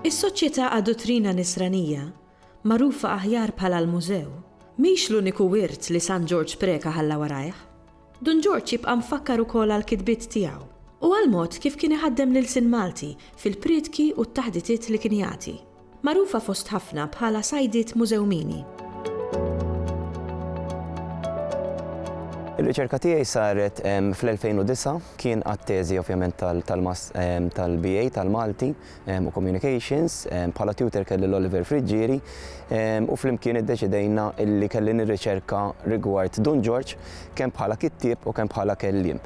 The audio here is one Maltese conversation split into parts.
Is-soċjetà għad-dottrina nisranija, magħrufa aħjar bħala l-mużew, mhix l-uniku wirt li San George Preka ħalla warajh. Don George jibqa' mfakkar ukoll għall-kitbiet tiegħu u għall-mod kif kien iħaddem lil Sin Malti fil-priedki u t-taħditiet li kien jagħti, magħrufa fost ħafna bħala sajdiet mużewmini. Il-riċerka tiegħi saret fl-2009 kien għat-teżi ovvjament tal-BA tal-Malti u Communications bħala tutor kelli l-Oliver Friġġieri u flimkien iddeċidejna illi kelli nirriċerka rigward Don George kemm bħala kittieb u kemm bħala kelliem.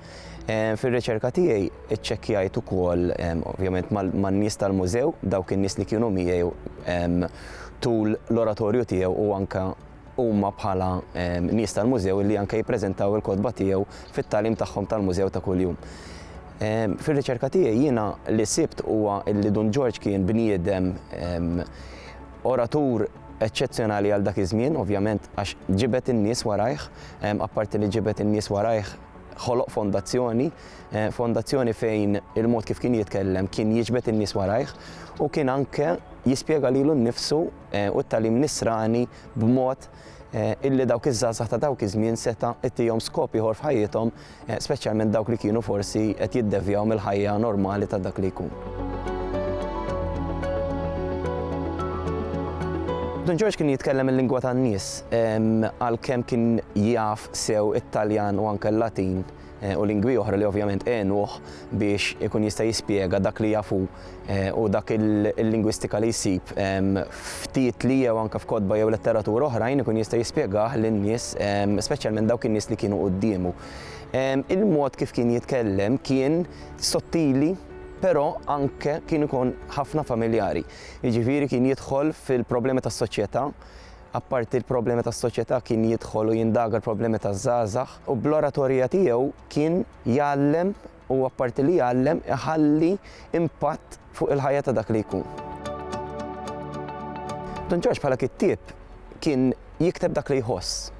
Fir-riċerka tiegħi iċċekkjajt ukoll ovvjament man-nies tal-mużew dawk in-nies li kienu miegħu tul l-oratorju tiegħu u anke huma bħala nies tal-mużew li anke jippreżentaw il-kodba tiegħu fit-tagħlim tagħhom tal-mużew ta' kuljum. Fir-riċerka tiegħi jiena li sibt huwa li Don George kien bniedem oratur eċċezzjonali għal dak iż-żmien, ovvjament għax ġibet in-nies warajh, apparti li ġibet in-nies warajh ħoloq fondazzjoni fejn il-mod kif kien jitkellem kien jiġbed in-nies warajh u kien anke jispjega lilu nnifsu u t-tagħlim nisrani b'mod illi dawk iż-żgħażagħ ta' dawk iż-żmien seta' ittihom skop ieħor f'ħajjithom, speċjalment dawk li kienu forsi qed jiddevjaw mill-ħajja normali ta' dak li jkun. Don George kien jitkellem il-lingwa tan-nies għalkemm kien jaf sew it-Taljan u anke l-Latin u lingwi oħra li ovvjament għenuh biex ikun jista' jispjega dak li jafu u dak il-lingwistika li jsib ftit li jew anke f'kodba jew letteratura oħrajn ikun jista' jispjegah lin-nies, speċjalment dawk in-nies li kienu qudiemu. Il-mod kif kien jitkellem kien sottili, però anke kien ikun ħafna familjari. Jiġifieri kien jidħol fil-problemi tas-soċjetà, apparti l-problemi tas-soċjetà kien jidħol u jindaga l-problemi taż-żgħażagħ u bl-oratorja tiegħu kien jgħallem u apparti li jgħallem iħalli impatt fuq il-ħajja ta' dak li jkun. Don George bħala kittieb kien jikteb dak li jħoss.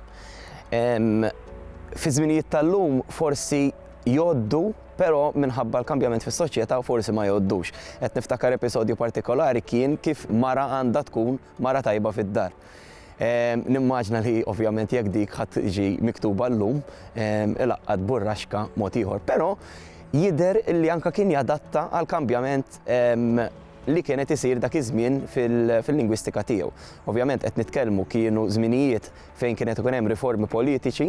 Fi żminijiet tal-lum forsi jgħoddu, però minħabba l-kambjament fis-soċjetà forsi ma jgħoddux. Qed niftakar episodju partikolari kien kif mara għandha tkun mara tajba fid-dar. Nimmaġna li ovvjament jekk dik ħadd tiġi miktuba llum ilaqqad burraxka mod ieħor, però jidher li anke kien jadatta għal kambjament li kienet isir dak iż-żmien fil-lingwistika tiegħu. Ovvjament qed nitkellmu kienu żminijiet fejn kienet ikun hemm riformi politiċi,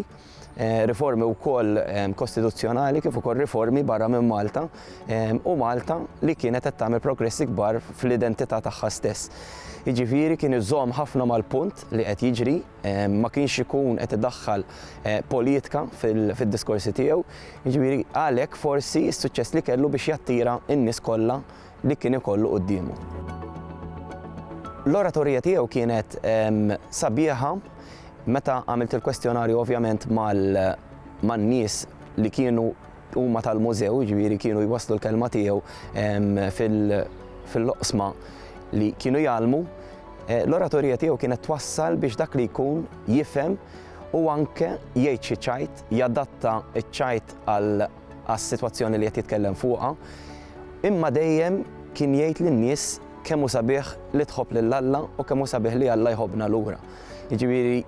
riformi wkoll kostituzzjonali kif ukoll riformi barra minn Malta u Malta li kienet qed tagħmel progressi kbar fl-identità tagħha stess. Jiġifieri kien iżomm ħafna mal-punt li qed jiġri, ma kienx ikun qed idaħħal politika fid-diskorsi tiegħu, jiġifieri għalhekk forsi s-suċċess li kellu biex jattira n-nies kollha li kien ikollu qudiemu. L-oratorja tiegħu kienet sabiħa meta għamilt il-kwestjonarju ovvjament man-nies li kienu huma tal-mużew, jiġifieri kienu jwasslu l-kelma tiegħu fil-loqsma li kienu jgħallmu, l-oratorja tiegħu kienet twassal biex dak li jkun jifhem u anke jgħid xi ċajt, jadatta ċ-ċajt għas-sitwazzjoni li qed jitkellem fuqha, imma dejjem kien jgħid lin-nies kemm hu sabiħ li tħobb lil Alla u kemm hu sabiħ li Alla jħobbna lura. Jiġifieri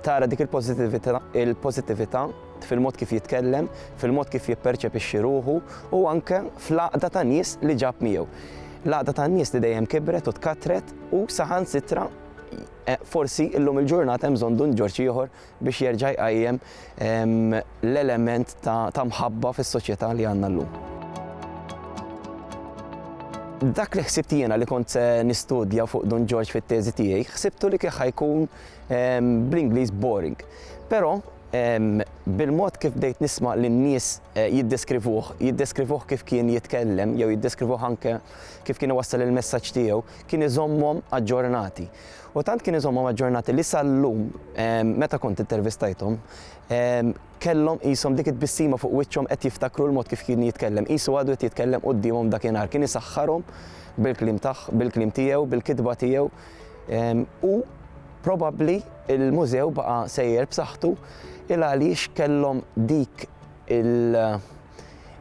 tara dik il-pożittività fil-mod kif jitkellem, fil-mod kif jipperċepixxi ruħu u anke fl-għaqda ta' nies li ġab miegħu. L-għaqda ta' nies li dejjem kibret u tkatret u saħansitra forsi illum il-ġurnata hemm bżonn Don George ieħor biex jerġa' jqajjem l-element ta' mħabba fis-soċjetà li għandna llum. Dak li ħsibt jiena li kont nistudja fuq Don George fit-teżi tiegħi, ħsibtu li kien ħajkun bl-Ingliż boring. Però bil-mod kif bdejt nisma' lin-nies jiddeskrivuh kif kien jitkellem jew jiddeskrivuh anke kif kien iwassal il-messaġġ tiegħu, kien iżommhom aġġornati. U tant kien iżommhom aġġornati li sal-lum meta kont intervistajthom kellhom qishom dik it-tbissima fuq wiċċhom qed jiftakru l-mod kif kien jitkellem, qisu għadu qed jitkellem qudiemhom dakinhar, kien isaħħarhom bil-kliem tiegħu, bil-kitba tiegħu, U probabbli il-mużew baqa' sejjer b'saħħtu il għaliex kellhom dik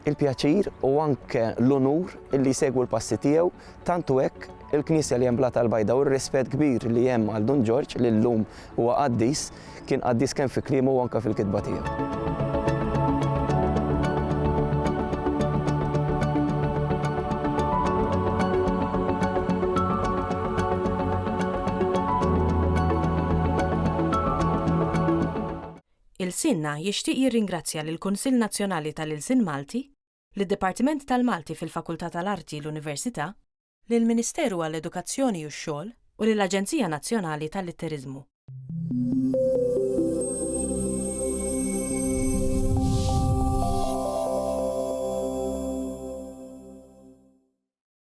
il-pjaċir u anke l-onur illi segwu l-passi tiegħu tantu hekk il-Knisja li hemm Bla tal-Bajda u r-rispett kbir li hemm għal Don George li llum huwa qaddis kien qaddis kemm fi kliemu u anke fil-kitba tiegħu. Il-Sinna jixtieq jirringrazzja lill-Kunsill Nazzjonali tal-Ilsien Malti, lid-Dipartiment tal-Malti fil-Fakultà tal-Arti l-Università, lill-Ministeru għall-Edukazzjoni u x-Xogħol u lill-Aġenzija Nazzjonali tal-Litteriżmu.